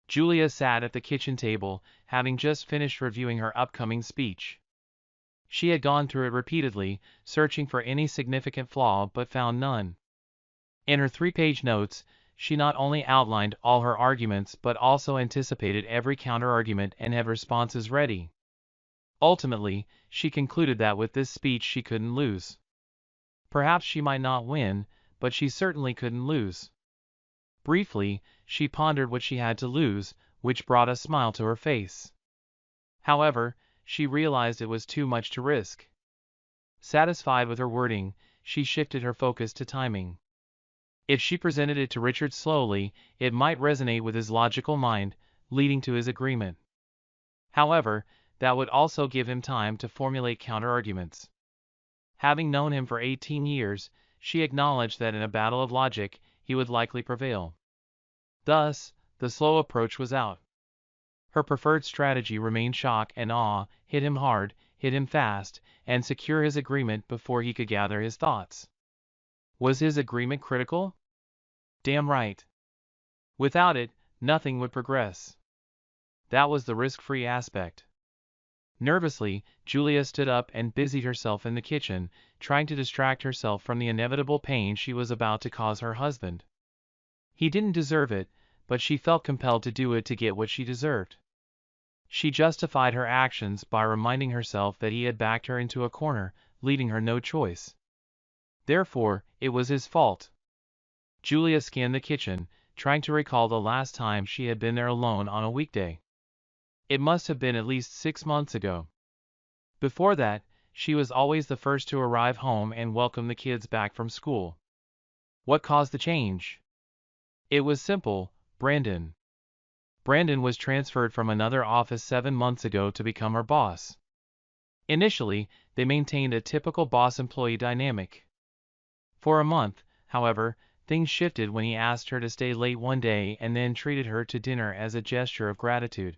Julia sat at the kitchen table, having just finished reviewing her upcoming speech. She had gone through it repeatedly, searching for any significant flaw but found none. In her 3-page notes, she not only outlined all her arguments but also anticipated every counter-argument and had responses ready. Ultimately, she concluded that with this speech she couldn't lose. Perhaps she might not win, but she certainly couldn't lose. Briefly, she pondered what she had to lose, which brought a smile to her face. However, she realized it was too much to risk. Satisfied with her wording, she shifted her focus to timing. If she presented it to Richard slowly, it might resonate with his logical mind, leading to his agreement. However, that would also give him time to formulate counter-arguments. Having known him for 18 years, she acknowledged that in a battle of logic, he would likely prevail. Thus, the slow approach was out. Her preferred strategy remained shock and awe, hit him hard, hit him fast, and secure his agreement before he could gather his thoughts. Was his agreement critical? Damn right. Without it, nothing would progress. That was the risk-free aspect. Nervously, Julia stood up and busied herself in the kitchen, trying to distract herself from the inevitable pain she was about to cause her husband. He didn't deserve it, but she felt compelled to do it to get what she deserved. She justified her actions by reminding herself that he had backed her into a corner, leaving her no choice. Therefore, it was his fault. Julia scanned the kitchen, trying to recall the last time she had been there alone on a weekday. It must have been at least 6 months ago. Before that, she was always the first to arrive home and welcome the kids back from school. What caused the change? It was simple: Brandon. Brandon was transferred from another office 7 months ago to become her boss. Initially, they maintained a typical boss-employee dynamic. For a month, however, things shifted when he asked her to stay late one day and then treated her to dinner as a gesture of gratitude.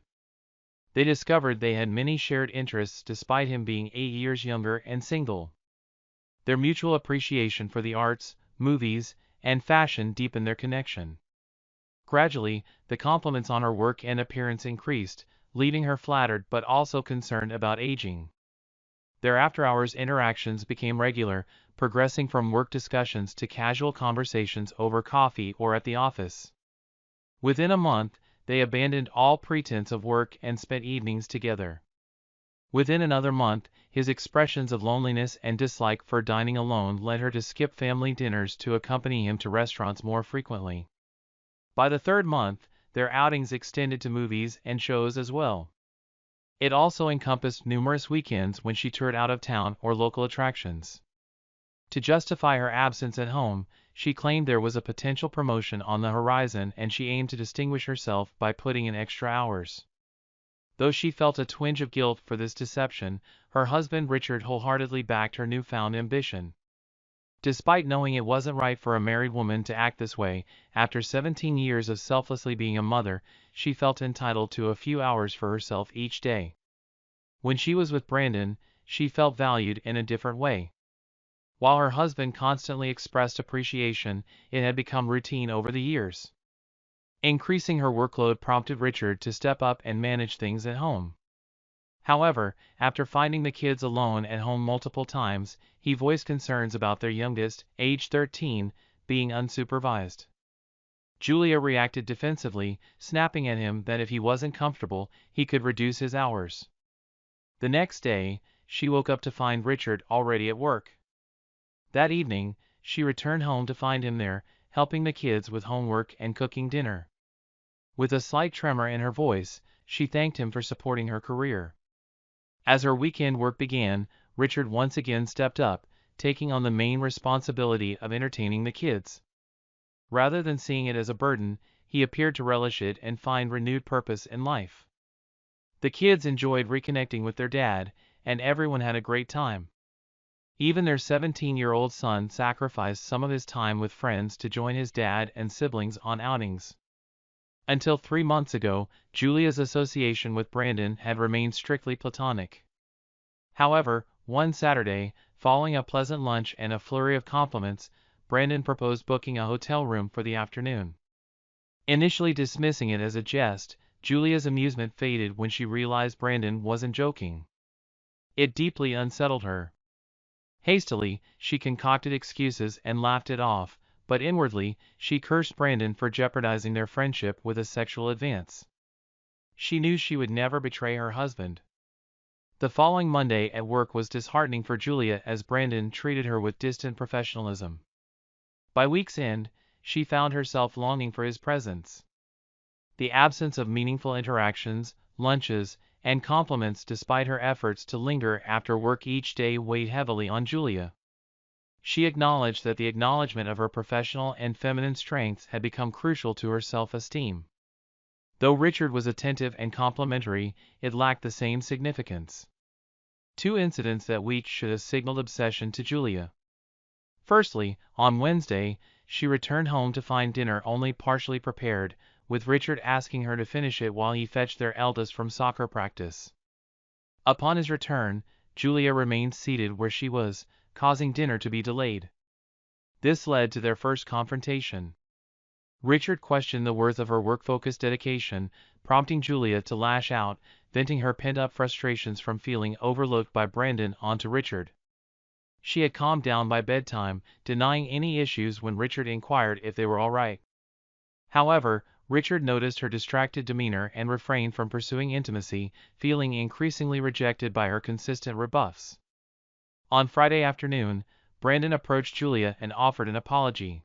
They discovered they had many shared interests despite him being 8 years younger and single. Their mutual appreciation for the arts, movies, and fashion deepened their connection. Gradually, the compliments on her work and appearance increased, leaving her flattered but also concerned about aging. Their after-hours interactions became regular, progressing from work discussions to casual conversations over coffee or at the office. Within a month, they abandoned all pretense of work and spent evenings together. Within another month, his expressions of loneliness and dislike for dining alone led her to skip family dinners to accompany him to restaurants more frequently. By the 3rd month, their outings extended to movies and shows as well. It also encompassed numerous weekends when she toured out of town or local attractions. To justify her absence at home, she claimed there was a potential promotion on the horizon and she aimed to distinguish herself by putting in extra hours. Though she felt a twinge of guilt for this deception, her husband Richard wholeheartedly backed her newfound ambition. Despite knowing it wasn't right for a married woman to act this way, after 17 years of selflessly being a mother, she felt entitled to a few hours for herself each day. When she was with Brandon, she felt valued in a different way. While her husband constantly expressed appreciation, it had become routine over the years. Increasing her workload prompted Richard to step up and manage things at home. However, after finding the kids alone at home multiple times, he voiced concerns about their youngest, age 13, being unsupervised. Julia reacted defensively, snapping at him that if he wasn't comfortable, he could reduce his hours. The next day, she woke up to find Richard already at work. That evening, she returned home to find him there, helping the kids with homework and cooking dinner. With a slight tremor in her voice, she thanked him for supporting her career. As her weekend work began, Richard once again stepped up, taking on the main responsibility of entertaining the kids. Rather than seeing it as a burden, he appeared to relish it and find renewed purpose in life. The kids enjoyed reconnecting with their dad, and everyone had a great time. Even their 17-year-old son sacrificed some of his time with friends to join his dad and siblings on outings. Until 3 months ago, Julia's association with Brandon had remained strictly platonic. However, one Saturday, following a pleasant lunch and a flurry of compliments, Brandon proposed booking a hotel room for the afternoon. Initially dismissing it as a jest, Julia's amusement faded when she realized Brandon wasn't joking. It deeply unsettled her. Hastily, she concocted excuses and laughed it off, but inwardly, she cursed Brandon for jeopardizing their friendship with a sexual advance. She knew she would never betray her husband. The following Monday at work was disheartening for Julia as Brandon treated her with distant professionalism. By week's end, she found herself longing for his presence. The absence of meaningful interactions, lunches, and compliments despite her efforts to linger after work each day weighed heavily on Julia. She acknowledged that the acknowledgement of her professional and feminine strengths had become crucial to her self-esteem. Though Richard was attentive and complimentary, it lacked the same significance. Two incidents that week should have signaled obsession to Julia. Firstly, on Wednesday, she returned home to find dinner only partially prepared, with Richard asking her to finish it while he fetched their eldest from soccer practice. Upon his return, Julia remained seated where she was, causing dinner to be delayed. This led to their first confrontation. Richard questioned the worth of her work-focused dedication, prompting Julia to lash out, venting her pent-up frustrations from feeling overlooked by Brandon onto Richard. She had calmed down by bedtime, denying any issues when Richard inquired if they were all right. However, Richard noticed her distracted demeanor and refrained from pursuing intimacy, feeling increasingly rejected by her consistent rebuffs. On Friday afternoon, Brandon approached Julia and offered an apology.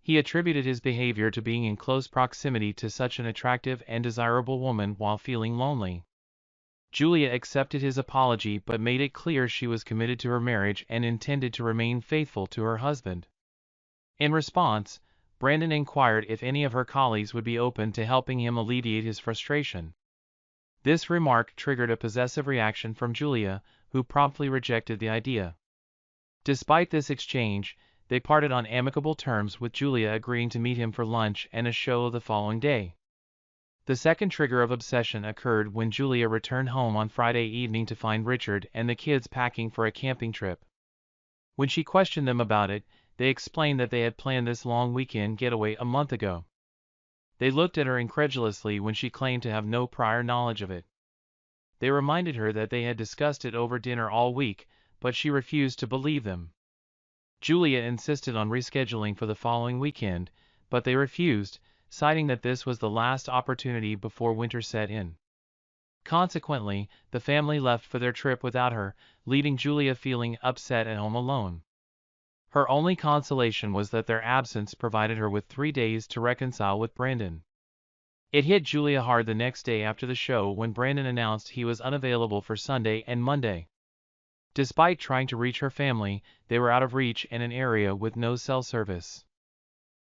He attributed his behavior to being in close proximity to such an attractive and desirable woman while feeling lonely. Julia accepted his apology but made it clear she was committed to her marriage and intended to remain faithful to her husband. In response, Brandon inquired if any of her colleagues would be open to helping him alleviate his frustration. This remark triggered a possessive reaction from Julia, who promptly rejected the idea. Despite this exchange, they parted on amicable terms, with Julia agreeing to meet him for lunch and a show the following day. The second trigger of obsession occurred when Julia returned home on Friday evening to find Richard and the kids packing for a camping trip. When she questioned them about it, they explained that they had planned this long weekend getaway a month ago. They looked at her incredulously when she claimed to have no prior knowledge of it. They reminded her that they had discussed it over dinner all week, but she refused to believe them. Julia insisted on rescheduling for the following weekend, but they refused, citing that this was the last opportunity before winter set in. Consequently, the family left for their trip without her, leaving Julia feeling upset at home alone. Her only consolation was that their absence provided her with 3 days to reconcile with Brandon. It hit Julia hard the next day after the show when Brandon announced he was unavailable for Sunday and Monday. Despite trying to reach her family, they were out of reach in an area with no cell service.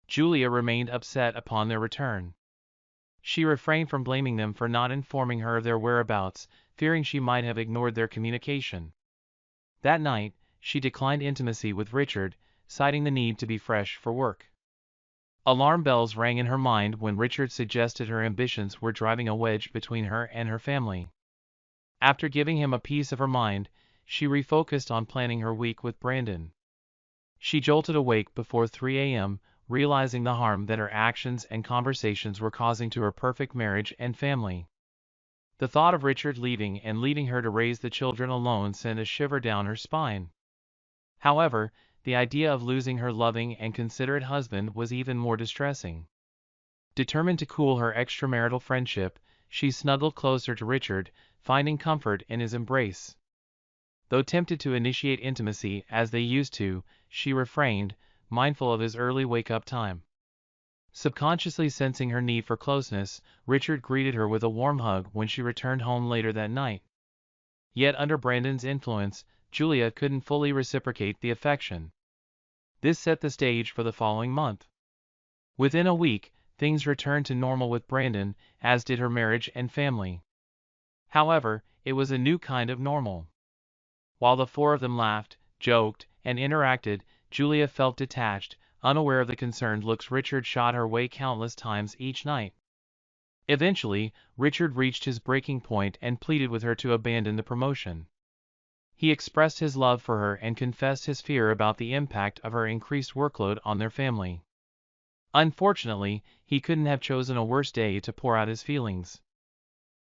Julia remained upset upon their return. She refrained from blaming them for not informing her of their whereabouts, fearing she might have ignored their communication. That night, she declined intimacy with Richard, citing the need to be fresh for work. Alarm bells rang in her mind when Richard suggested her ambitions were driving a wedge between her and her family. After giving him a piece of her mind, she refocused on planning her week with Brandon. She jolted awake before 3 a.m., realizing the harm that her actions and conversations were causing to her perfect marriage and family. The thought of Richard leaving and leaving her to raise the children alone sent a shiver down her spine. However, the idea of losing her loving and considerate husband was even more distressing. Determined to cool her extramarital friendship, she snuggled closer to Richard, finding comfort in his embrace. Though tempted to initiate intimacy as they used to, she refrained, mindful of his early wake-up time. Subconsciously sensing her need for closeness, Richard greeted her with a warm hug when she returned home later that night. Yet under Brandon's influence, Julia couldn't fully reciprocate the affection. This set the stage for the following month. Within a week, things returned to normal with Brandon, as did her marriage and family. However, it was a new kind of normal. While the four of them laughed, joked, and interacted, Julia felt detached, unaware of the concerned looks Richard shot her way countless times each night. Eventually, Richard reached his breaking point and pleaded with her to abandon the promotion. He expressed his love for her and confessed his fear about the impact of her increased workload on their family. Unfortunately, he couldn't have chosen a worse day to pour out his feelings.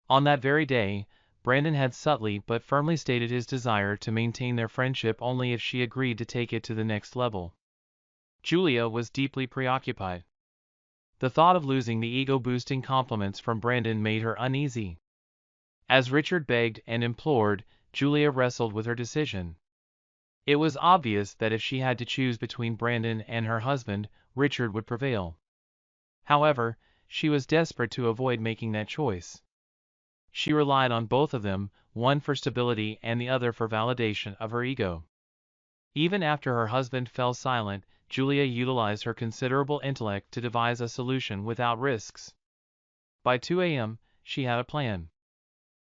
On that very day, Brandon had subtly but firmly stated his desire to maintain their friendship only if she agreed to take it to the next level. Julia was deeply preoccupied. The thought of losing the ego-boosting compliments from Brandon made her uneasy. As Richard begged and implored, Julia wrestled with her decision. It was obvious that if she had to choose between Brandon and her husband, Richard would prevail. However, she was desperate to avoid making that choice. She relied on both of them, one for stability and the other for validation of her ego. Even after her husband fell silent, Julia utilized her considerable intellect to devise a solution without risks. By 2 a.m., she had a plan.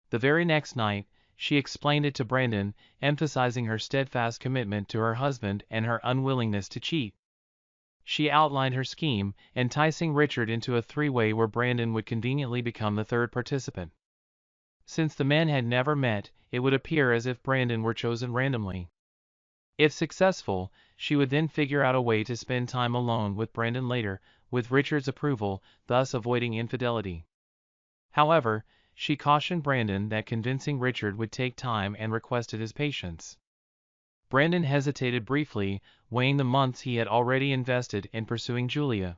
The very next night, she explained it to Brandon, emphasizing her steadfast commitment to her husband and her unwillingness to cheat. She outlined her scheme, enticing Richard into a three-way where Brandon would conveniently become the third participant. Since the men had never met, it would appear as if Brandon were chosen randomly. If successful, she would then figure out a way to spend time alone with Brandon later, with Richard's approval, thus avoiding infidelity. However, she cautioned Brandon that convincing Richard would take time and requested his patience. Brandon hesitated briefly, weighing the months he had already invested in pursuing Julia.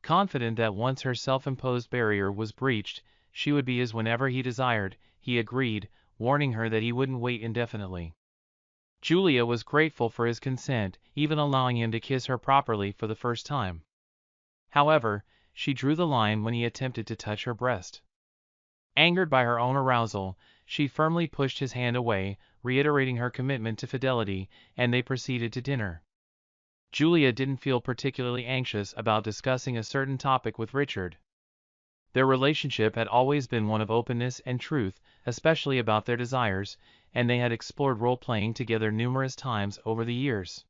Confident that once her self-imposed barrier was breached, she would be his whenever he desired, he agreed, warning her that he wouldn't wait indefinitely. Julia was grateful for his consent, even allowing him to kiss her properly for the first time. However, she drew the line when he attempted to touch her breast. Angered by her own arousal, she firmly pushed his hand away, reiterating her commitment to fidelity, and they proceeded to dinner. Julia didn't feel particularly anxious about discussing a certain topic with Richard. Their relationship had always been one of openness and truth, especially about their desires, and they had explored role-playing together numerous times over the years.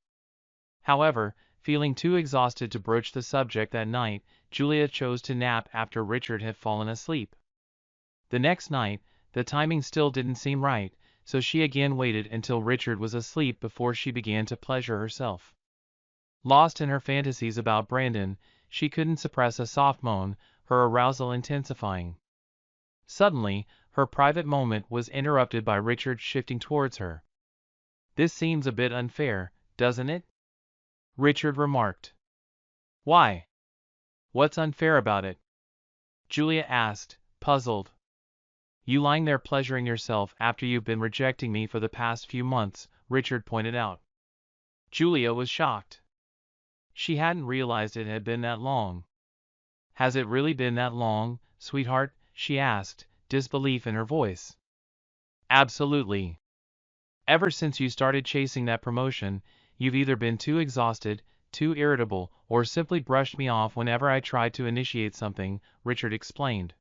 However, feeling too exhausted to broach the subject that night, Julia chose to nap after Richard had fallen asleep. The next night, the timing still didn't seem right, so she again waited until Richard was asleep before she began to pleasure herself. Lost in her fantasies about Brandon, she couldn't suppress a soft moan, her arousal intensifying. Suddenly, her private moment was interrupted by Richard shifting towards her. "This seems a bit unfair, doesn't it?" Richard remarked. "Why? What's unfair about it?" Julia asked, puzzled. "You lying there pleasuring yourself after you've been rejecting me for the past few months," Richard pointed out. Julia was shocked. She hadn't realized it had been that long. "Has it really been that long, sweetheart?" she asked, disbelief in her voice. "Absolutely. Ever since you started chasing that promotion, you've either been too exhausted, too irritable, or simply brushed me off whenever I tried to initiate something," Richard explained.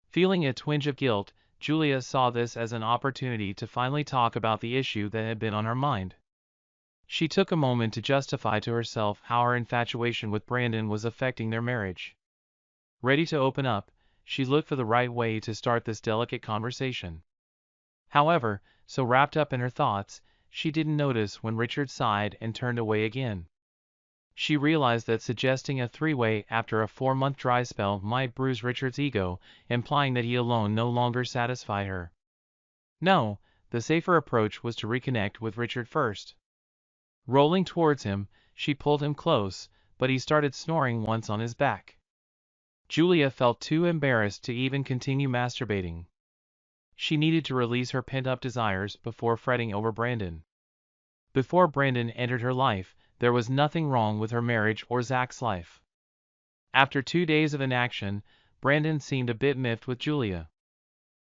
Feeling a twinge of guilt, Julia saw this as an opportunity to finally talk about the issue that had been on her mind. She took a moment to justify to herself how her infatuation with Brandon was affecting their marriage. Ready to open up, she looked for the right way to start this delicate conversation. However, so wrapped up in her thoughts, she didn't notice when Richard sighed and turned away again. She realized that suggesting a three-way after a 4-month dry spell might bruise Richard's ego, implying that he alone no longer satisfied her. No, the safer approach was to reconnect with Richard first. Rolling towards him, she pulled him close, but he started snoring once on his back. Julia felt too embarrassed to even continue masturbating. She needed to release her pent-up desires before fretting over Brandon. Before Brandon entered her life, there was nothing wrong with her marriage or Zach's life. After 2 days of inaction, Brandon seemed a bit miffed with Julia.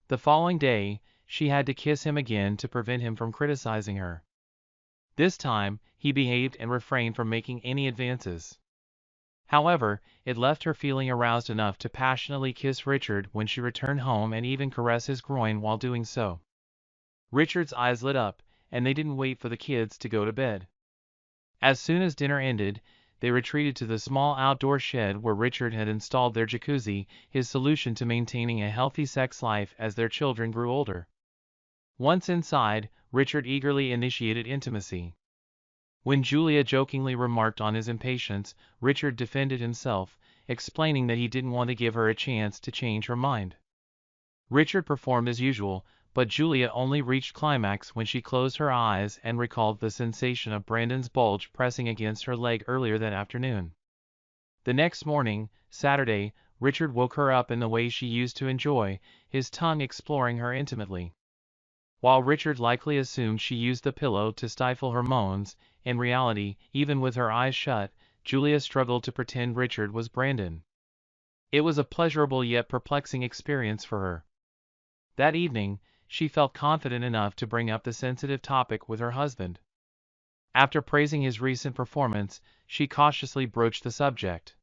The following day, she had to kiss him again to prevent him from criticizing her. This time, he behaved and refrained from making any advances. However, it left her feeling aroused enough to passionately kiss Richard when she returned home and even caress his groin while doing so. Richard's eyes lit up, and they didn't wait for the kids to go to bed. As soon as dinner ended, they retreated to the small outdoor shed where Richard had installed their jacuzzi, his solution to maintaining a healthy sex life as their children grew older. Once inside, Richard eagerly initiated intimacy. When Julia jokingly remarked on his impatience, Richard defended himself, explaining that he didn't want to give her a chance to change her mind. Richard performed as usual, but Julia only reached climax when she closed her eyes and recalled the sensation of Brandon's bulge pressing against her leg earlier that afternoon. The next morning, Saturday, Richard woke her up in the way she used to enjoy, his tongue exploring her intimately. While Richard likely assumed she used the pillow to stifle her moans, in reality, even with her eyes shut, Julia struggled to pretend Richard was Brandon. It was a pleasurable yet perplexing experience for her. That evening, she felt confident enough to bring up the sensitive topic with her husband. After praising his recent performance, she cautiously broached the subject.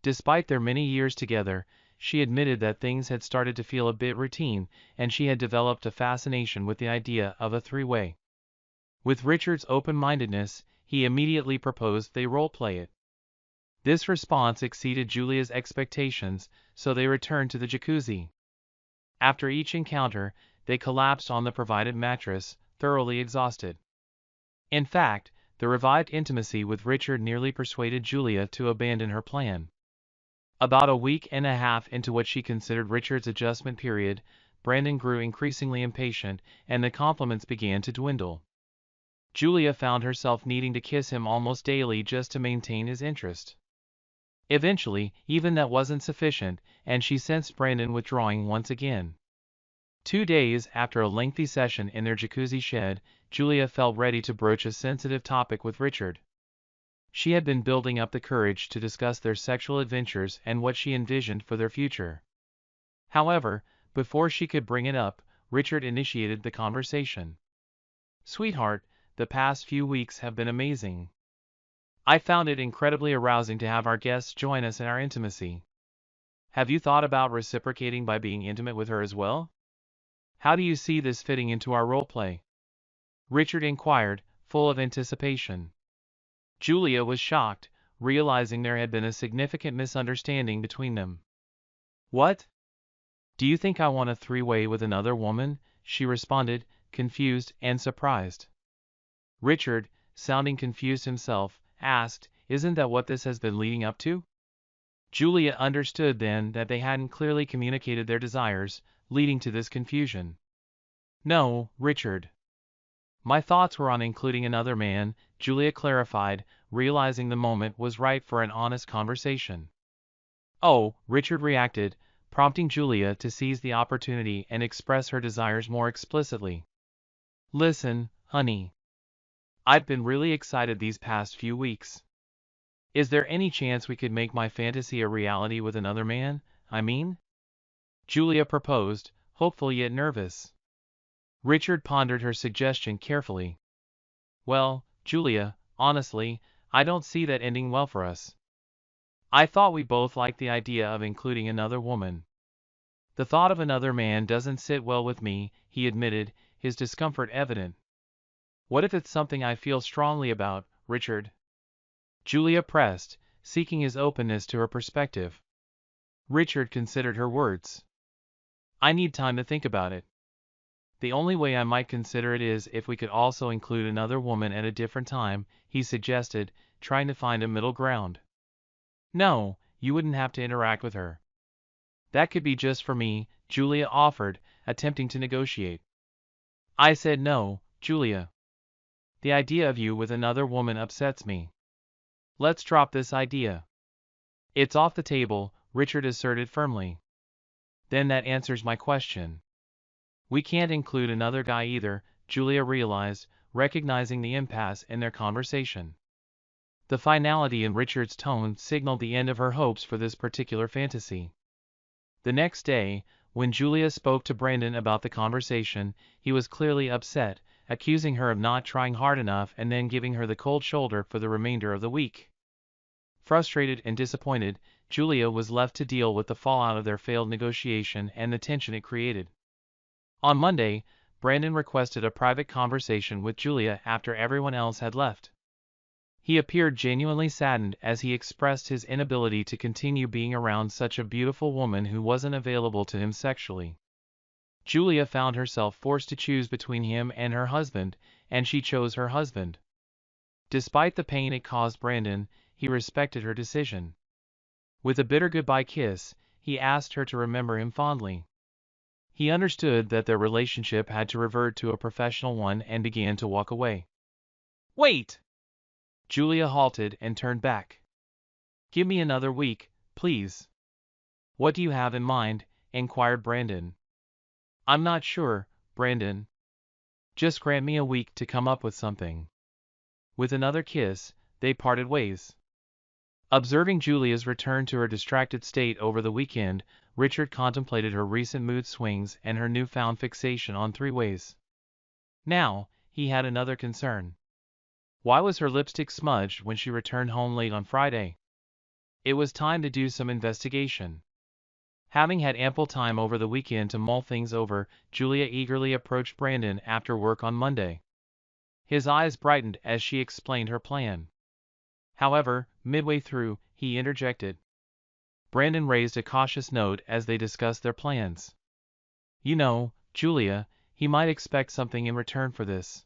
Despite their many years together, she admitted that things had started to feel a bit routine, and she had developed a fascination with the idea of a three-way. With Richard's open-mindedness, he immediately proposed they role-play it. This response exceeded Julia's expectations, so they returned to the jacuzzi. After each encounter, they collapsed on the provided mattress, thoroughly exhausted. In fact, the revived intimacy with Richard nearly persuaded Julia to abandon her plan. About a week and a half into what she considered Richard's adjustment period, Brandon grew increasingly impatient, and the compliments began to dwindle. Julia found herself needing to kiss him almost daily just to maintain his interest. Eventually, even that wasn't sufficient, and she sensed Brandon withdrawing once again. 2 days after a lengthy session in their jacuzzi shed, Julia felt ready to broach a sensitive topic with Richard. She had been building up the courage to discuss their sexual adventures and what she envisioned for their future. However, before she could bring it up, Richard initiated the conversation. "Sweetheart, the past few weeks have been amazing. I found it incredibly arousing to have our guests join us in our intimacy. Have you thought about reciprocating by being intimate with her as well? How do you see this fitting into our role play?" Richard inquired, full of anticipation. Julia was shocked, realizing there had been a significant misunderstanding between them. "What? Do you think I want a three-way with another woman?" she responded, confused and surprised. Richard, sounding confused himself, asked, "Isn't that what this has been leading up to?" Julia understood then that they hadn't clearly communicated their desires, leading to this confusion. "No, Richard. My thoughts were on including another man," Julia clarified, realizing the moment was right for an honest conversation. "Oh," Richard reacted, prompting Julia to seize the opportunity and express her desires more explicitly. "Listen, honey. I've been really excited these past few weeks. Is there any chance we could make my fantasy a reality with another man, I mean?" Julia proposed, hopeful yet nervous. Richard pondered her suggestion carefully. "Well, Julia, honestly, I don't see that ending well for us. I thought we both liked the idea of including another woman. The thought of another man doesn't sit well with me," he admitted, his discomfort evident. "What if it's something I feel strongly about, Richard?" Julia pressed, seeking his openness to her perspective. Richard considered her words. "I need time to think about it. The only way I might consider it is if we could also include another woman at a different time," he suggested, trying to find a middle ground. "No, you wouldn't have to interact with her. That could be just for me," Julia offered, attempting to negotiate. "I said no, Julia. The idea of you with another woman upsets me. Let's drop this idea." "It's off the table," Richard asserted firmly. "Then that answers my question. We can't include another guy either," Julia realized, recognizing the impasse in their conversation. The finality in Richard's tone signaled the end of her hopes for this particular fantasy. The next day, when Julia spoke to Brandon about the conversation, he was clearly upset, accusing her of not trying hard enough and then giving her the cold shoulder for the remainder of the week. Frustrated and disappointed, Julia was left to deal with the fallout of their failed negotiation and the tension it created. On Monday, Brandon requested a private conversation with Julia after everyone else had left. He appeared genuinely saddened as he expressed his inability to continue being around such a beautiful woman who wasn't available to him sexually. Julia found herself forced to choose between him and her husband, and she chose her husband. Despite the pain it caused Brandon, he respected her decision. With a bitter goodbye kiss, he asked her to remember him fondly. He understood that their relationship had to revert to a professional one and began to walk away. "Wait!" Julia halted and turned back. "Give me another week, please." "What do you have in mind?" inquired Brandon. "I'm not sure, Brandon. Just grant me a week to come up with something." With another kiss, they parted ways. Observing Julia's return to her distracted state over the weekend, Richard contemplated her recent mood swings and her newfound fixation on three-ways. Now, he had another concern. Why was her lipstick smudged when she returned home late on Friday? It was time to do some investigation. Having had ample time over the weekend to mull things over, Julia eagerly approached Brandon after work on Monday. His eyes brightened as she explained her plan. However, midway through, he interjected. Brandon raised a cautious note as they discussed their plans. "You know, Julia, he might expect something in return for this."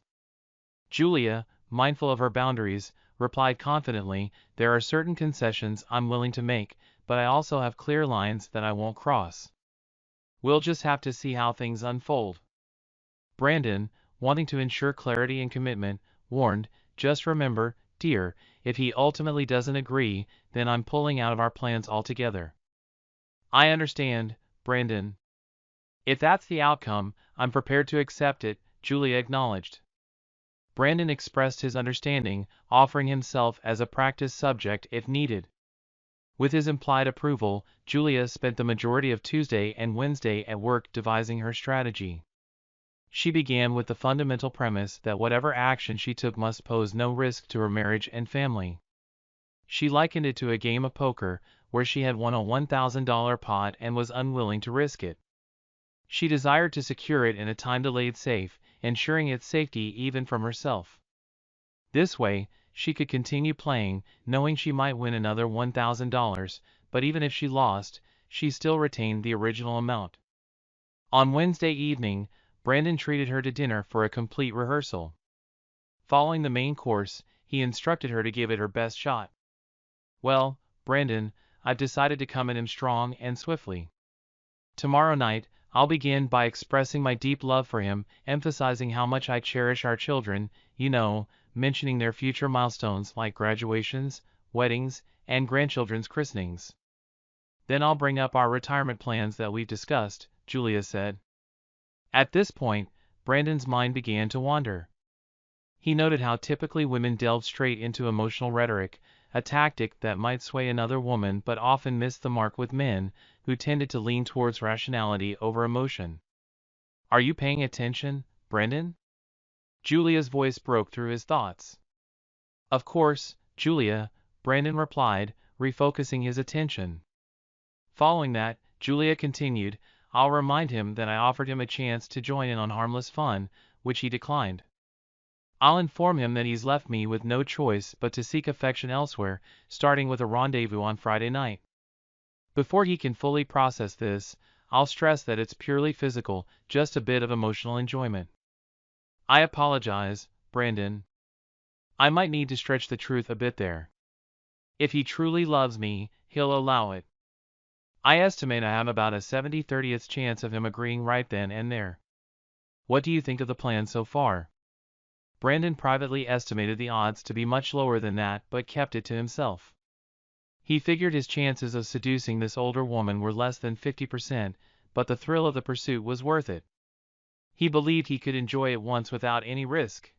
Julia, mindful of her boundaries, replied confidently, "There are certain concessions I'm willing to make, but I also have clear lines that I won't cross. We'll just have to see how things unfold." Brandon, wanting to ensure clarity and commitment, warned, "Just remember, dear, if he ultimately doesn't agree, then I'm pulling out of our plans altogether." "I understand, Brandon. If that's the outcome, I'm prepared to accept it," Julia acknowledged. Brandon expressed his understanding, offering himself as a practice subject if needed. With his implied approval, Julia spent the majority of Tuesday and Wednesday at work devising her strategy. She began with the fundamental premise that whatever action she took must pose no risk to her marriage and family. She likened it to a game of poker, where she had won a $1,000 pot and was unwilling to risk it. She desired to secure it in a time-delayed safe, ensuring its safety even from herself. This way, she could continue playing, knowing she might win another $1,000, but even if she lost, she still retained the original amount. On Wednesday evening, Brandon treated her to dinner for a complete rehearsal. Following the main course, he instructed her to give it her best shot. "Well, Brandon, I've decided to come at him strong and swiftly. Tomorrow night, I'll begin by expressing my deep love for him, emphasizing how much I cherish our children, mentioning their future milestones like graduations, weddings, and grandchildren's christenings. Then I'll bring up our retirement plans that we've discussed," Julia said. At this point, Brandon's mind began to wander. He noted how typically women delved straight into emotional rhetoric, a tactic that might sway another woman but often missed the mark with men, who tended to lean towards rationality over emotion. "Are you paying attention, Brandon?" Julia's voice broke through his thoughts. "Of course, Julia," Brandon replied, refocusing his attention. Following that, Julia continued, "I'll remind him that I offered him a chance to join in on harmless fun, which he declined. I'll inform him that he's left me with no choice but to seek affection elsewhere, starting with a rendezvous on Friday night. Before he can fully process this, I'll stress that it's purely physical, just a bit of emotional enjoyment. I apologize, Brandon. I might need to stretch the truth a bit there. If he truly loves me, he'll allow it. I estimate I have about a 70/30th chance of him agreeing right then and there. What do you think of the plan so far?" Brandon privately estimated the odds to be much lower than that, but kept it to himself. He figured his chances of seducing this older woman were less than 50%, but the thrill of the pursuit was worth it. He believed he could enjoy it once without any risk.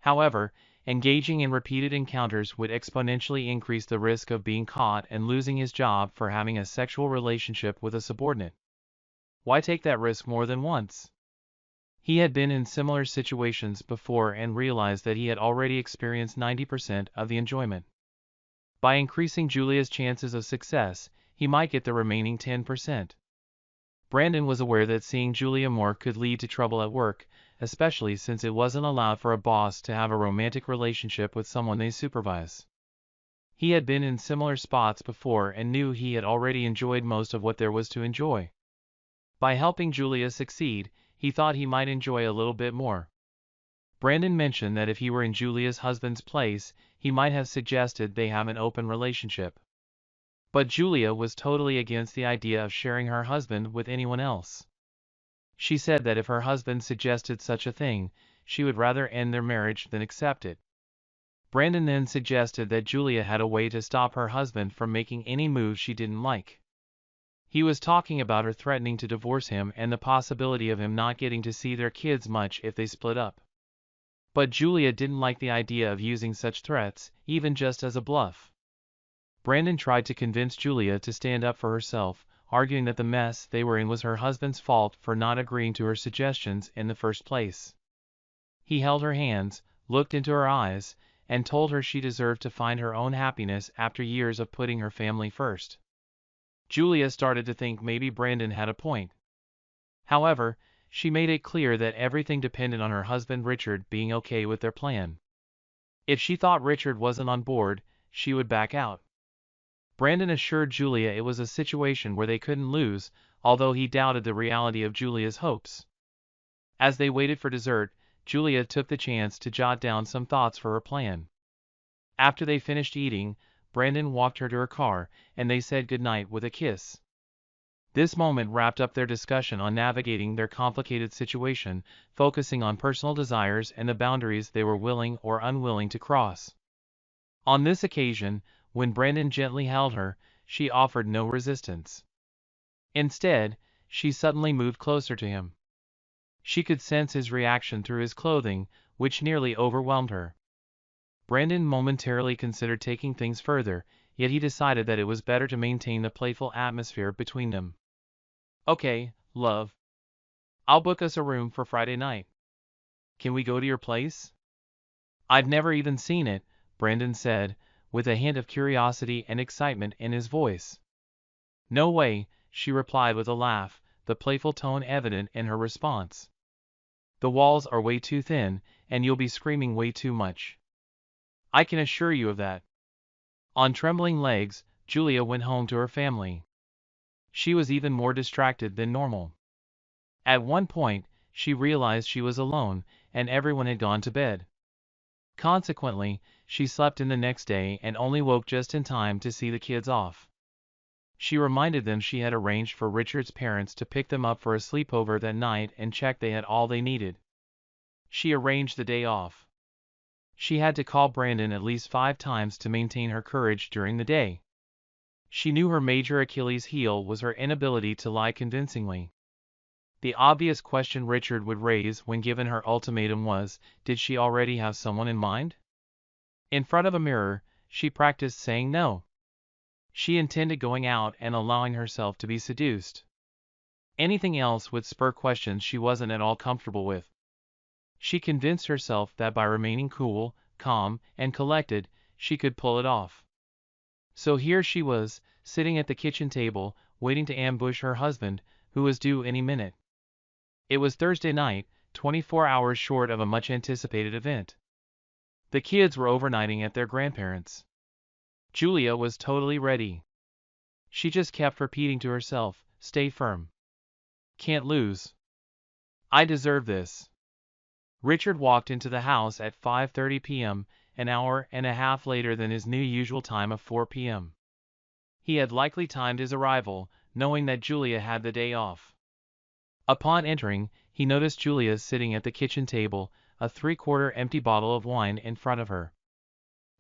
However, engaging in repeated encounters would exponentially increase the risk of being caught and losing his job for having a sexual relationship with a subordinate. Why take that risk more than once? He had been in similar situations before and realized that he had already experienced 90% of the enjoyment. By increasing Julia's chances of success, he might get the remaining 10%. Brandon was aware that seeing Julia more could lead to trouble at work, especially since it wasn't allowed for a boss to have a romantic relationship with someone they supervise. He had been in similar spots before and knew he had already enjoyed most of what there was to enjoy. By helping Julia succeed, he thought he might enjoy a little bit more. Brandon mentioned that if he were in Julia's husband's place, he might have suggested they have an open relationship. But Julia was totally against the idea of sharing her husband with anyone else. She said that if her husband suggested such a thing, she would rather end their marriage than accept it. Brandon then suggested that Julia had a way to stop her husband from making any moves she didn't like. He was talking about her threatening to divorce him and the possibility of him not getting to see their kids much if they split up. But Julia didn't like the idea of using such threats, even just as a bluff. Brandon tried to convince Julia to stand up for herself, arguing that the mess they were in was her husband's fault for not agreeing to her suggestions in the first place. He held her hands, looked into her eyes, and told her she deserved to find her own happiness after years of putting her family first. Julia started to think maybe Brandon had a point. However, she made it clear that everything depended on her husband Richard being okay with their plan. If she thought Richard wasn't on board, she would back out. Brandon assured Julia it was a situation where they couldn't lose, although he doubted the reality of Julia's hopes. As they waited for dessert, Julia took the chance to jot down some thoughts for her plan. After they finished eating, Brandon walked her to her car, and they said goodnight with a kiss. This moment wrapped up their discussion on navigating their complicated situation, focusing on personal desires and the boundaries they were willing or unwilling to cross. On this occasion, when Brandon gently held her, she offered no resistance. Instead, she suddenly moved closer to him. She could sense his reaction through his clothing, which nearly overwhelmed her. Brandon momentarily considered taking things further, yet he decided that it was better to maintain the playful atmosphere between them. "Okay, love. I'll book us a room for Friday night. Can we go to your place?" "I've never even seen it," Brandon said, with a hint of curiosity and excitement in his voice. "No way," she replied with a laugh, the playful tone evident in her response. "The walls are way too thin, and you'll be screaming way too much. I can assure you of that." On trembling legs, Julia went home to her family. She was even more distracted than normal. At one point, she realized she was alone, and everyone had gone to bed. Consequently, she slept in the next day and only woke just in time to see the kids off. She reminded them she had arranged for Richard's parents to pick them up for a sleepover that night and check they had all they needed. She arranged the day off. She had to call Brandon at least 5 times to maintain her courage during the day. She knew her major Achilles heel was her inability to lie convincingly. The obvious question Richard would raise when given her ultimatum was, did she already have someone in mind? In front of a mirror, she practiced saying no. She intended going out and allowing herself to be seduced. Anything else would spur questions she wasn't at all comfortable with. She convinced herself that by remaining cool, calm, and collected, she could pull it off. So here she was, sitting at the kitchen table, waiting to ambush her husband, who was due any minute. It was Thursday night, 24 hours short of a much-anticipated event. The kids were overnighting at their grandparents'. Julia was totally ready. She just kept repeating to herself, "Stay firm. Can't lose. I deserve this." Richard walked into the house at 5:30 p.m., an hour and a half later than his new usual time of 4 p.m. He had likely timed his arrival, knowing that Julia had the day off. Upon entering, he noticed Julia sitting at the kitchen table, a 3/4 empty bottle of wine in front of her.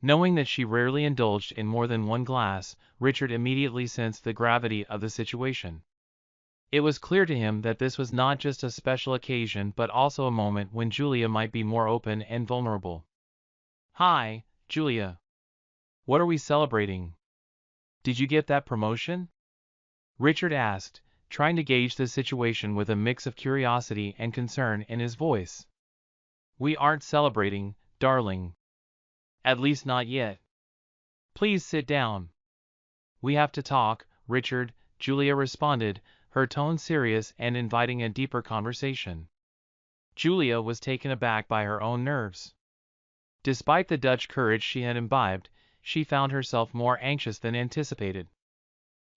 Knowing that she rarely indulged in more than one glass, Richard immediately sensed the gravity of the situation. It was clear to him that this was not just a special occasion but also a moment when Julia might be more open and vulnerable. "Hi, Julia. What are we celebrating? Did you get that promotion?" Richard asked, trying to gauge the situation with a mix of curiosity and concern in his voice. "We aren't celebrating, darling. At least not yet. Please sit down." "We have to talk, Richard," Julia responded, her tone serious and inviting a deeper conversation. Julia was taken aback by her own nerves. Despite the Dutch courage she had imbibed, she found herself more anxious than anticipated.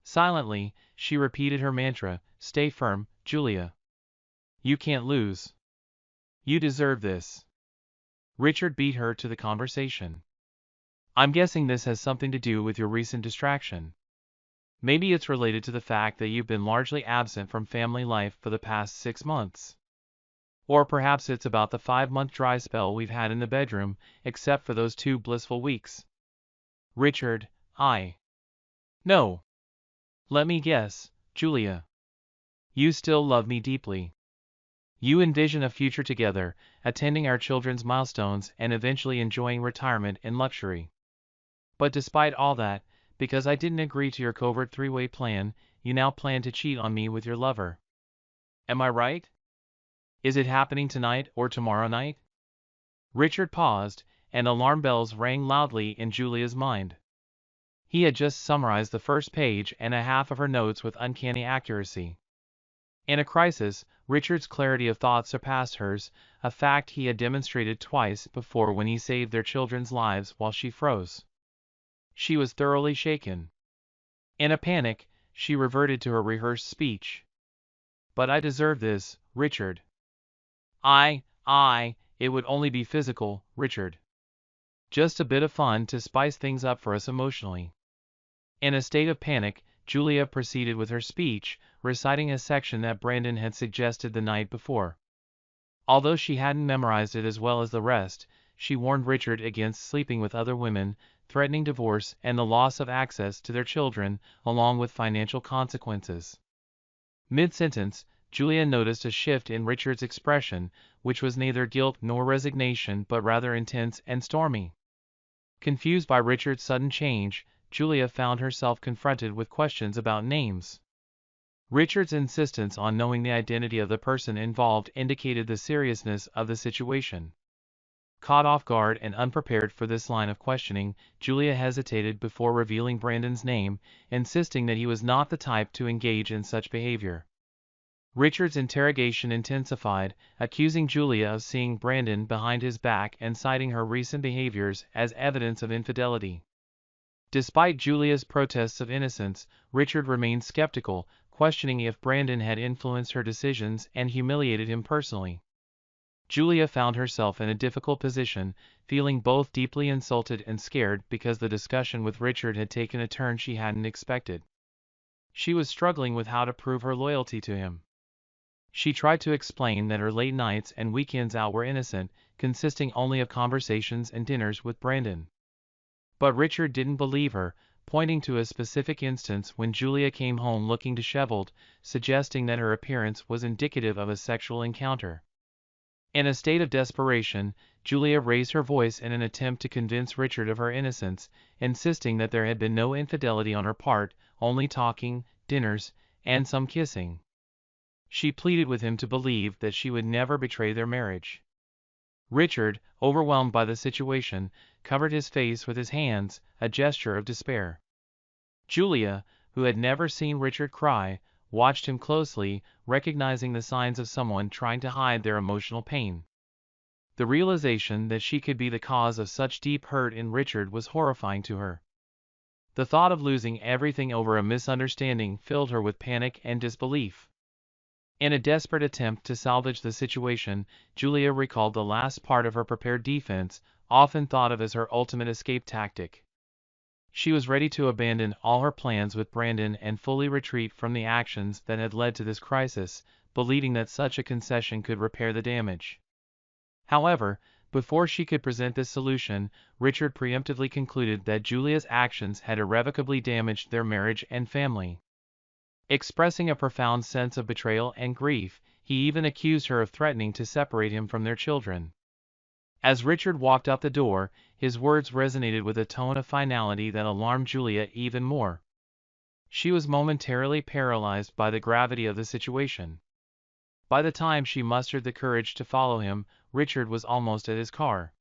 Silently, she repeated her mantra, "Stay firm, Julia. You can't lose. You deserve this." Richard beat her to the conversation. I'm guessing this has something to do with your recent distraction. Maybe it's related to the fact that you've been largely absent from family life for the past 6 months. Or perhaps it's about the 5-month dry spell we've had in the bedroom, except for those 2 blissful weeks. Richard, No. Let me guess, Julia. You still love me deeply. You envision a future together, attending our children's milestones and eventually enjoying retirement in luxury. But despite all that, because I didn't agree to your covert three-way plan, you now plan to cheat on me with your lover. Am I right? Is it happening tonight or tomorrow night? Richard paused, and alarm bells rang loudly in Julia's mind. He had just summarized the first page and a half of her notes with uncanny accuracy. In a crisis, Richard's clarity of thought surpassed hers, a fact he had demonstrated twice before when he saved their children's lives while she froze. She was thoroughly shaken. In a panic, she reverted to her rehearsed speech. But I deserve this, Richard. It would only be physical, Richard. Just a bit of fun to spice things up for us emotionally. In a state of panic, Julia proceeded with her speech, reciting a section that Brandon had suggested the night before. Although she hadn't memorized it as well as the rest, she warned Richard against sleeping with other women, threatening divorce and the loss of access to their children, along with financial consequences. Mid-sentence, Julia noticed a shift in Richard's expression, which was neither guilt nor resignation but rather intense and stormy. Confused by Richard's sudden change, Julia found herself confronted with questions about names. Richard's insistence on knowing the identity of the person involved indicated the seriousness of the situation. Caught off guard and unprepared for this line of questioning, Julia hesitated before revealing Brandon's name, insisting that he was not the type to engage in such behavior. Richard's interrogation intensified, accusing Julia of seeing Brandon behind his back and citing her recent behaviors as evidence of infidelity. Despite Julia's protests of innocence, Richard remained skeptical, questioning if Brandon had influenced her decisions and humiliated him personally. Julia found herself in a difficult position, feeling both deeply insulted and scared because the discussion with Richard had taken a turn she hadn't expected. She was struggling with how to prove her loyalty to him. She tried to explain that her late nights and weekends out were innocent, consisting only of conversations and dinners with Brandon. But Richard didn't believe her, pointing to a specific instance when Julia came home looking disheveled, suggesting that her appearance was indicative of a sexual encounter. In a state of desperation, Julia raised her voice in an attempt to convince Richard of her innocence, insisting that there had been no infidelity on her part, only talking, dinners, and some kissing. She pleaded with him to believe that she would never betray their marriage. Richard, overwhelmed by the situation, covered his face with his hands, a gesture of despair. Julia, who had never seen Richard cry, watched him closely, recognizing the signs of someone trying to hide their emotional pain. The realization that she could be the cause of such deep hurt in Richard was horrifying to her. The thought of losing everything over a misunderstanding filled her with panic and disbelief. In a desperate attempt to salvage the situation, Julia recalled the last part of her prepared defense, often thought of as her ultimate escape tactic. She was ready to abandon all her plans with Brandon and fully retreat from the actions that had led to this crisis, believing that such a concession could repair the damage. However, before she could present this solution, Richard preemptively concluded that Julia's actions had irrevocably damaged their marriage and family. Expressing a profound sense of betrayal and grief, he even accused her of threatening to separate him from their children. As Richard walked out the door, his words resonated with a tone of finality that alarmed Julia even more. She was momentarily paralyzed by the gravity of the situation. By the time she mustered the courage to follow him, Richard was almost at his car.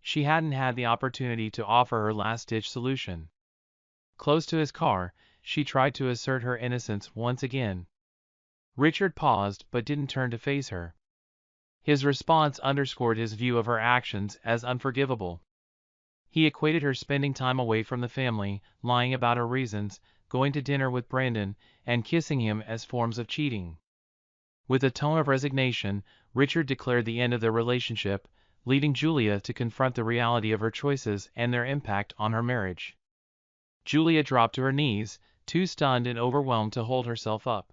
She hadn't had the opportunity to offer her last-ditch solution. Close to his car, she tried to assert her innocence once again. Richard paused but didn't turn to face her. His response underscored his view of her actions as unforgivable. He equated her spending time away from the family, lying about her reasons, going to dinner with Brandon, and kissing him as forms of cheating. With a tone of resignation, Richard declared the end of their relationship, leaving Julia to confront the reality of her choices and their impact on her marriage. Julia dropped to her knees, too stunned and overwhelmed to hold herself up.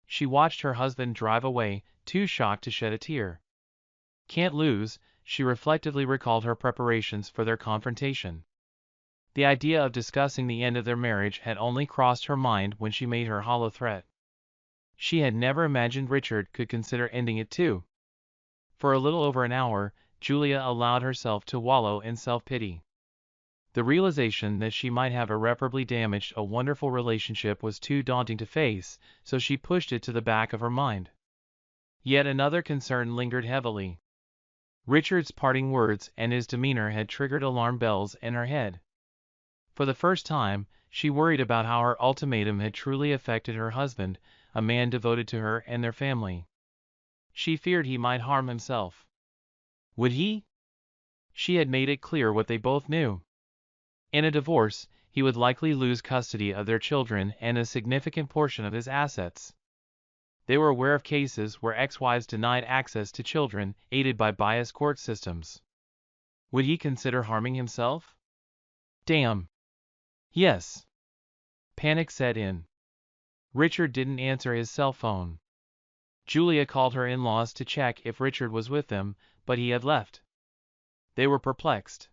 She watched her husband drive away, too shocked to shed a tear. Can't lose, she reflectively recalled her preparations for their confrontation. The idea of discussing the end of their marriage had only crossed her mind when she made her hollow threat. She had never imagined Richard could consider ending it too. For a little over an hour, Julia allowed herself to wallow in self-pity. The realization that she might have irreparably damaged a wonderful relationship was too daunting to face, so she pushed it to the back of her mind. Yet another concern lingered heavily. Richard's parting words and his demeanor had triggered alarm bells in her head. For the first time, she worried about how her ultimatum had truly affected her husband, a man devoted to her and their family. She feared he might harm himself. Would he? She had made it clear what they both knew. In a divorce, he would likely lose custody of their children and a significant portion of his assets. They were aware of cases where ex-wives denied access to children, aided by biased court systems. Would he consider harming himself? Damn. Yes. Panic set in. Richard didn't answer his cell phone. Julia called her in-laws to check if Richard was with them, but he had left. They were perplexed.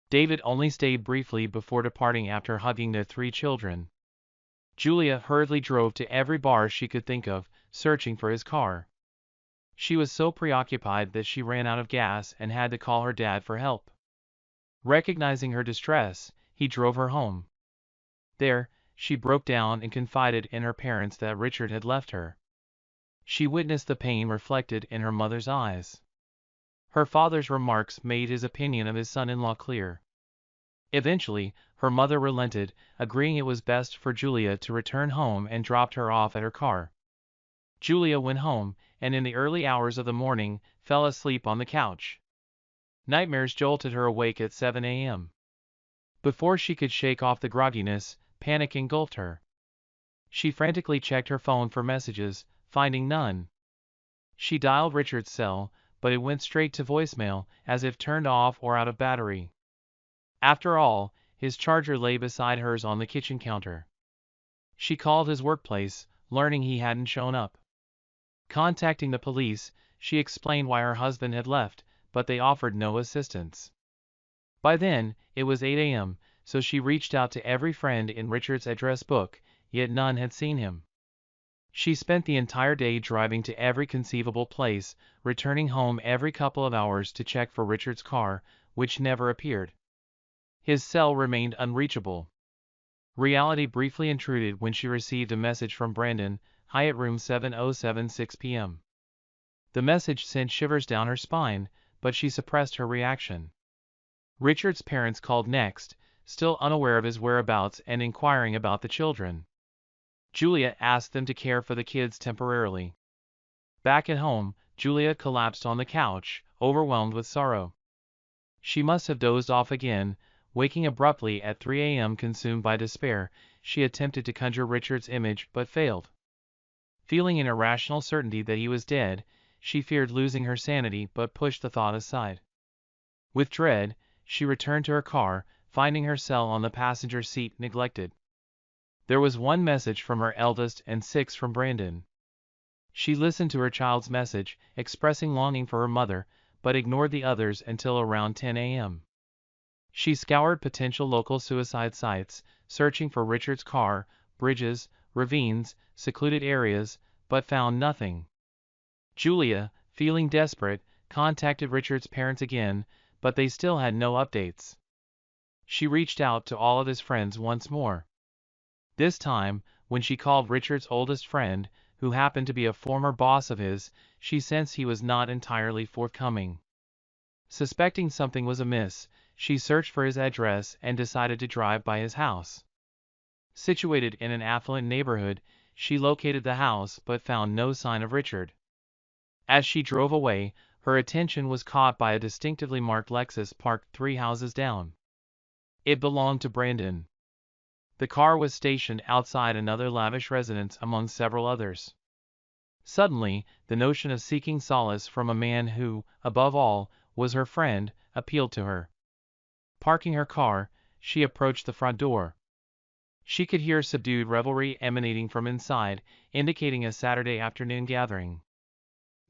David only stayed briefly before departing after hugging their 3 children. Julia hurriedly drove to every bar she could think of, searching for his car. She was so preoccupied that she ran out of gas and had to call her dad for help. Recognizing her distress, he drove her home. There, she broke down and confided in her parents that Richard had left her. She witnessed the pain reflected in her mother's eyes. Her father's remarks made his opinion of his son-in-law clear. Eventually, her mother relented, agreeing it was best for Julia to return home and dropped her off at her car. Julia went home, and in the early hours of the morning, fell asleep on the couch. Nightmares jolted her awake at 7 a.m. Before she could shake off the grogginess, panic engulfed her. She frantically checked her phone for messages, finding none. She dialed Richard's cell, but it went straight to voicemail, as if turned off or out of battery. After all, his charger lay beside hers on the kitchen counter. She called his workplace, learning he hadn't shown up. Contacting the police, she explained why her husband had left, but they offered no assistance. By then, it was 8 a.m., so she reached out to every friend in Richard's address book, yet none had seen him. She spent the entire day driving to every conceivable place, returning home every couple of hours to check for Richard's car, which never appeared. His cell remained unreachable. Reality briefly intruded when she received a message from Brandon, Hyatt room 7076 p.m. The message sent shivers down her spine, but she suppressed her reaction. Richard's parents called next, still unaware of his whereabouts and inquiring about the children. Julia asked them to care for the kids temporarily. Back at home, Julia collapsed on the couch, overwhelmed with sorrow. She must have dozed off again. Waking abruptly at 3 a.m. consumed by despair, she attempted to conjure Richard's image but failed. Feeling an irrational certainty that he was dead, she feared losing her sanity but pushed the thought aside. With dread, she returned to her car, finding her cell on the passenger seat neglected. There was 1 message from her eldest and 6 from Brandon. She listened to her child's message, expressing longing for her mother, but ignored the others until around 10 a.m. She scoured potential local suicide sites, searching for Richard's car, bridges, ravines, secluded areas, but found nothing. Julia, feeling desperate, contacted Richard's parents again, but they still had no updates. She reached out to all of his friends once more. This time, when she called Richard's oldest friend, who happened to be a former boss of his, she sensed he was not entirely forthcoming. Suspecting something was amiss, she searched for his address and decided to drive by his house. Situated in an affluent neighborhood, she located the house but found no sign of Richard. As she drove away, her attention was caught by a distinctively marked Lexus parked 3 houses down. It belonged to Brandon. The car was stationed outside another lavish residence among several others. Suddenly, the notion of seeking solace from a man who, above all, was her friend, appealed to her. Parking her car, she approached the front door. She could hear subdued revelry emanating from inside, indicating a Saturday afternoon gathering.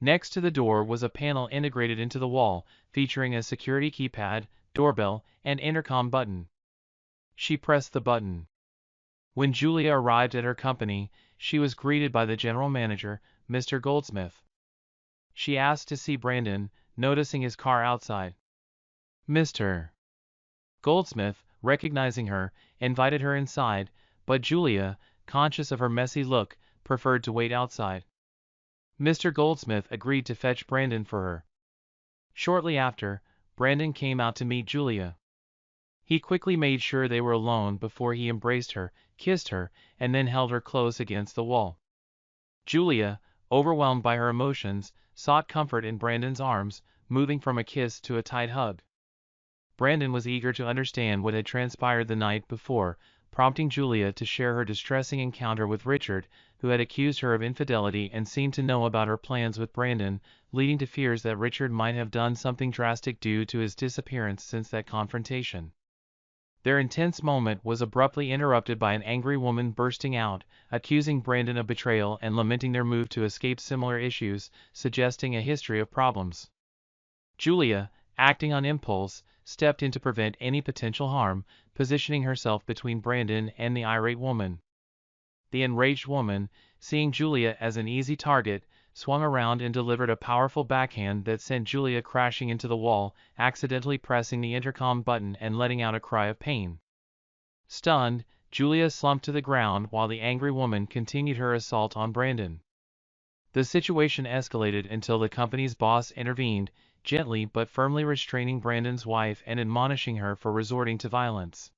Next to the door was a panel integrated into the wall, featuring a security keypad, doorbell, and intercom button. She pressed the button. When Julia arrived at her company, she was greeted by the general manager, Mr. Goldsmith. She asked to see Brandon, noticing his car outside. Mr. Goldsmith, recognizing her, invited her inside, but Julia, conscious of her messy look, preferred to wait outside. Mr. Goldsmith agreed to fetch Brandon for her. Shortly after, Brandon came out to meet Julia. He quickly made sure they were alone before he embraced her, kissed her, and then held her close against the wall. Julia, overwhelmed by her emotions, sought comfort in Brandon's arms, moving from a kiss to a tight hug. Brandon was eager to understand what had transpired the night before, prompting Julia to share her distressing encounter with Richard, who had accused her of infidelity and seemed to know about her plans with Brandon, leading to fears that Richard might have done something drastic due to his disappearance since that confrontation. Their intense moment was abruptly interrupted by an angry woman bursting out, accusing Brandon of betrayal and lamenting their move to escape similar issues, suggesting a history of problems. Julia, acting on impulse, stepped in to prevent any potential harm, positioning herself between Brandon and the irate woman. The enraged woman, seeing Julia as an easy target, swung around and delivered a powerful backhand that sent Julia crashing into the wall, accidentally pressing the intercom button and letting out a cry of pain. Stunned, Julia slumped to the ground while the angry woman continued her assault on Brandon. The situation escalated until the company's boss intervened, gently but firmly restraining Brandon's wife and admonishing her for resorting to violence.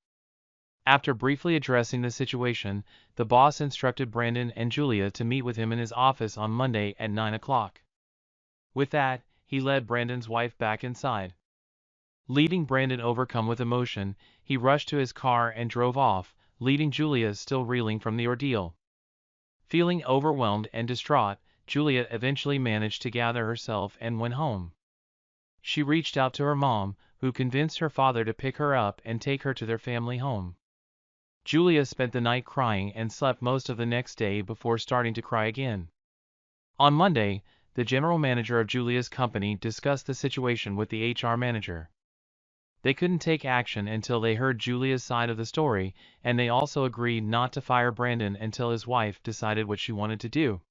After briefly addressing the situation, the boss instructed Brandon and Julia to meet with him in his office on Monday at 9 o'clock. With that, he led Brandon's wife back inside. Leaving Brandon overcome with emotion, he rushed to his car and drove off, leaving Julia still reeling from the ordeal. Feeling overwhelmed and distraught, Julia eventually managed to gather herself and went home. She reached out to her mom, who convinced her father to pick her up and take her to their family home. Julia spent the night crying and slept most of the next day before starting to cry again. On Monday, the general manager of Julia's company discussed the situation with the HR manager. They couldn't take action until they heard Julia's side of the story, and they also agreed not to fire Brandon until his wife decided what she wanted to do.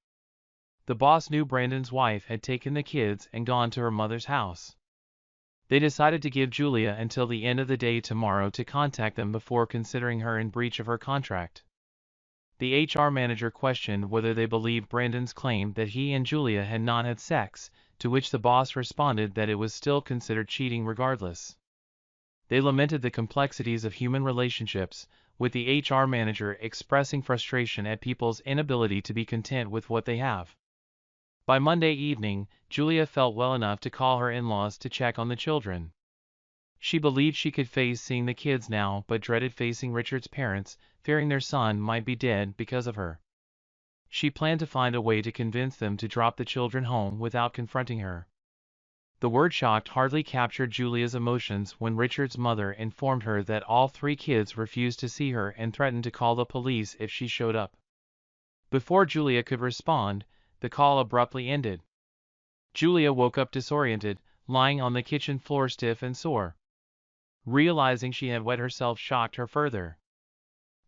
The boss knew Brandon's wife had taken the kids and gone to her mother's house. They decided to give Julia until the end of the day tomorrow to contact them before considering her in breach of her contract. The HR manager questioned whether they believed Brandon's claim that he and Julia had not had sex, to which the boss responded that it was still considered cheating regardless. They lamented the complexities of human relationships, with the HR manager expressing frustration at people's inability to be content with what they have. By Monday evening, Julia felt well enough to call her in-laws to check on the children. She believed she could face seeing the kids now but dreaded facing Richard's parents, fearing their son might be dead because of her. She planned to find a way to convince them to drop the children home without confronting her. The word shocked hardly captured Julia's emotions when Richard's mother informed her that all 3 kids refused to see her and threatened to call the police if she showed up. Before Julia could respond, the call abruptly ended. Julia woke up disoriented, lying on the kitchen floor stiff and sore. Realizing she had wet herself shocked her further.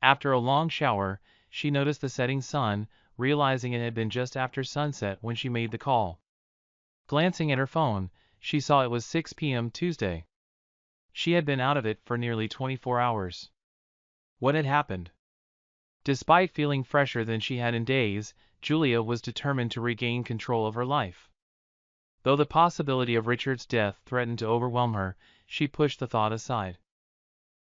After a long shower, she noticed the setting sun, realizing it had been just after sunset when she made the call. Glancing at her phone, she saw it was 6 p.m. Tuesday. She had been out of it for nearly 24 hours. What had happened? Despite feeling fresher than she had in days, Julia was determined to regain control of her life. Though the possibility of Richard's death threatened to overwhelm her, she pushed the thought aside.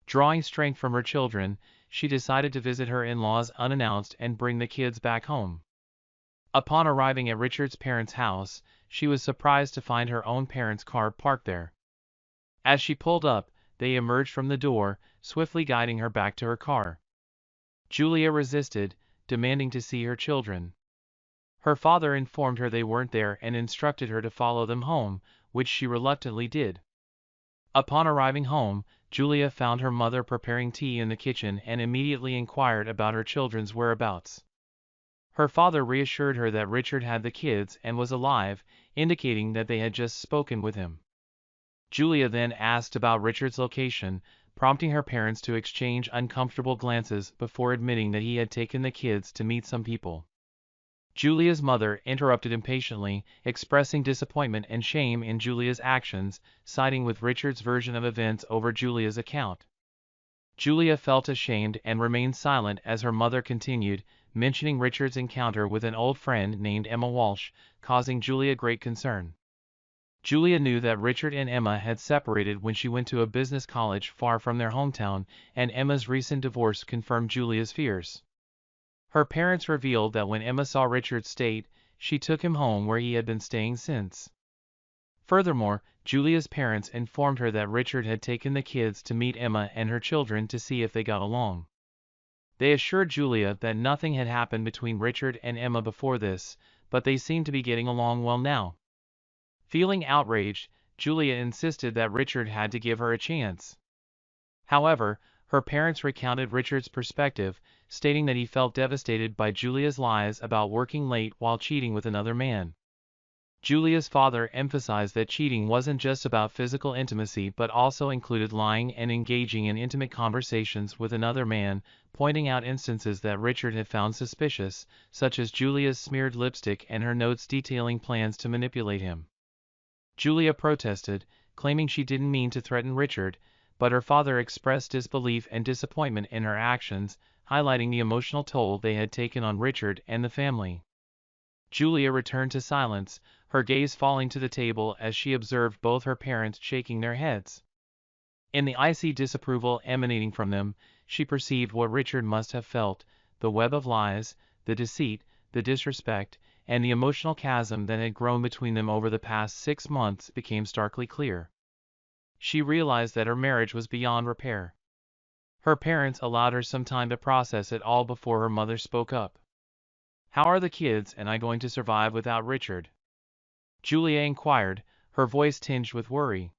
Drawing strength from her children, she decided to visit her in-laws unannounced and bring the kids back home. Upon arriving at Richard's parents' house, she was surprised to find her own parents' car parked there. As she pulled up, they emerged from the door, swiftly guiding her back to her car. Julia resisted, demanding to see her children. Her father informed her they weren't there and instructed her to follow them home, which she reluctantly did. Upon arriving home, Julia found her mother preparing tea in the kitchen and immediately inquired about her children's whereabouts. Her father reassured her that Richard had the kids and was alive, indicating that they had just spoken with him. Julia then asked about Richard's location, prompting her parents to exchange uncomfortable glances before admitting that he had taken the kids to meet some people. Julia's mother interrupted impatiently, expressing disappointment and shame in Julia's actions, siding with Richard's version of events over Julia's account. Julia felt ashamed and remained silent as her mother continued, mentioning Richard's encounter with an old friend named Emma Walsh, causing Julia great concern. Julia knew that Richard and Emma had separated when she went to a business college far from their hometown, and Emma's recent divorce confirmed Julia's fears. Her parents revealed that when Emma saw Richard state, she took him home where he had been staying since. Furthermore, Julia's parents informed her that Richard had taken the kids to meet Emma and her children to see if they got along. They assured Julia that nothing had happened between Richard and Emma before this, but they seemed to be getting along well now. Feeling outraged, Julia insisted that Richard had to give her a chance. However, her parents recounted Richard's perspective, stating that he felt devastated by Julia's lies about working late while cheating with another man. Julia's father emphasized that cheating wasn't just about physical intimacy but also included lying and engaging in intimate conversations with another man, pointing out instances that Richard had found suspicious, such as Julia's smeared lipstick and her notes detailing plans to manipulate him. Julia protested, claiming she didn't mean to threaten Richard, but her father expressed disbelief and disappointment in her actions, highlighting the emotional toll they had taken on Richard and the family. Julia returned to silence, her gaze falling to the table as she observed both her parents shaking their heads. In the icy disapproval emanating from them, she perceived what Richard must have felt: the web of lies, the deceit, the disrespect, and the emotional chasm that had grown between them over the past 6 months became starkly clear. She realized that her marriage was beyond repair. Her parents allowed her some time to process it all before her mother spoke up. "How are the kids and I going to survive without Richard?" Julia inquired, her voice tinged with worry.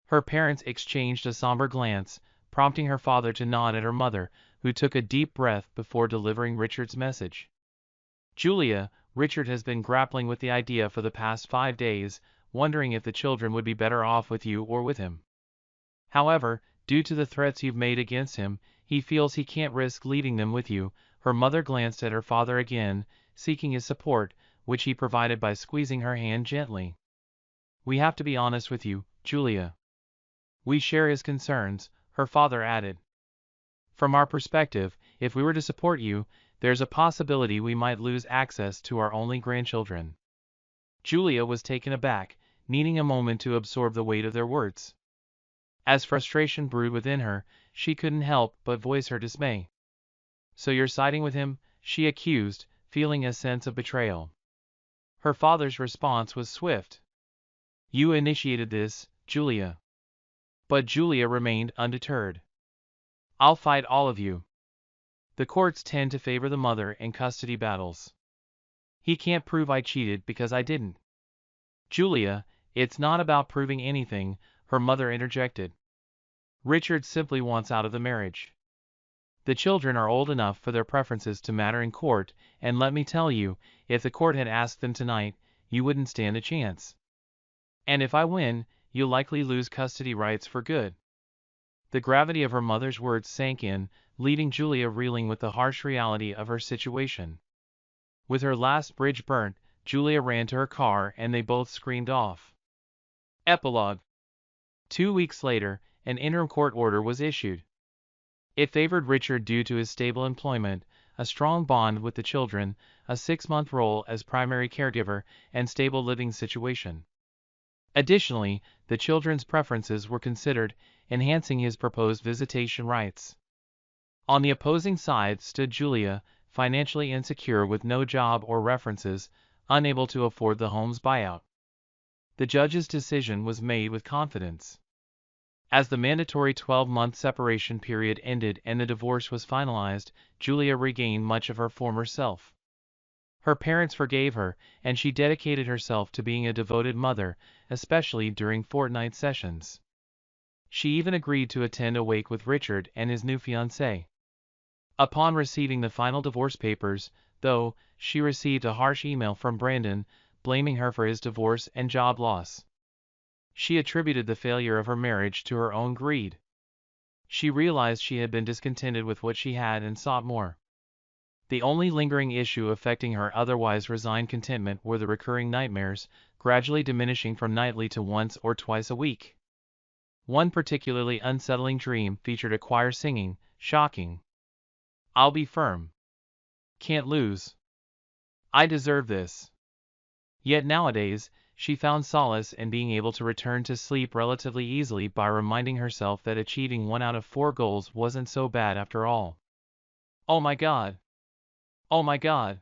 Her parents exchanged a somber glance, prompting her father to nod at her mother, who took a deep breath before delivering Richard's message. "Julia, Richard has been grappling with the idea for the past 5 days, wondering if the children would be better off with you or with him. However, due to the threats you've made against him, he feels he can't risk leaving them with you." Her mother glanced at her father again, seeking his support, which he provided by squeezing her hand gently. "We have to be honest with you, Julia. We share his concerns," her father added. "From our perspective, if we were to support you, there's a possibility we might lose access to our only grandchildren." Julia was taken aback, needing a moment to absorb the weight of their words. As frustration brewed within her, she couldn't help but voice her dismay. "So you're siding with him?" she accused, feeling a sense of betrayal. Her father's response was swift. "You initiated this, Julia." But Julia remained undeterred. "I'll fight all of you. The courts tend to favor the mother in custody battles. He can't prove I cheated because I didn't." "Julia, it's not about proving anything," her mother interjected. "Richard simply wants out of the marriage. The children are old enough for their preferences to matter in court, and let me tell you, if the court had asked them tonight, you wouldn't stand a chance. And if I win, you'll likely lose custody rights for good." The gravity of her mother's words sank in, leaving Julia reeling with the harsh reality of her situation. With her last bridge burnt, Julia ran to her car and they both screamed off. Epilogue. 2 weeks later, an interim court order was issued. It favored Richard due to his stable employment, a strong bond with the children, a 6-month role as primary caregiver, and stable living situation. Additionally, the children's preferences were considered, enhancing his proposed visitation rights. On the opposing side stood Julia, financially insecure with no job or references, unable to afford the home's buyout. The judge's decision was made with confidence. As the mandatory 12-month separation period ended and the divorce was finalized, Julia regained much of her former self. Her parents forgave her, and she dedicated herself to being a devoted mother, especially during fortnight sessions. She even agreed to attend a wake with Richard and his new fiancée. Upon receiving the final divorce papers, though, she received a harsh email from Brandon, blaming her for his divorce and job loss. She attributed the failure of her marriage to her own greed. She realized she had been discontented with what she had and sought more. The only lingering issue affecting her otherwise resigned contentment were the recurring nightmares, gradually diminishing from nightly to once or twice a week. One particularly unsettling dream featured a choir singing, shocking. "I'll be firm. Can't lose. I deserve this." Yet nowadays, she found solace in being able to return to sleep relatively easily by reminding herself that achieving 1 out of 4 goals wasn't so bad after all. Oh my God! Oh my God!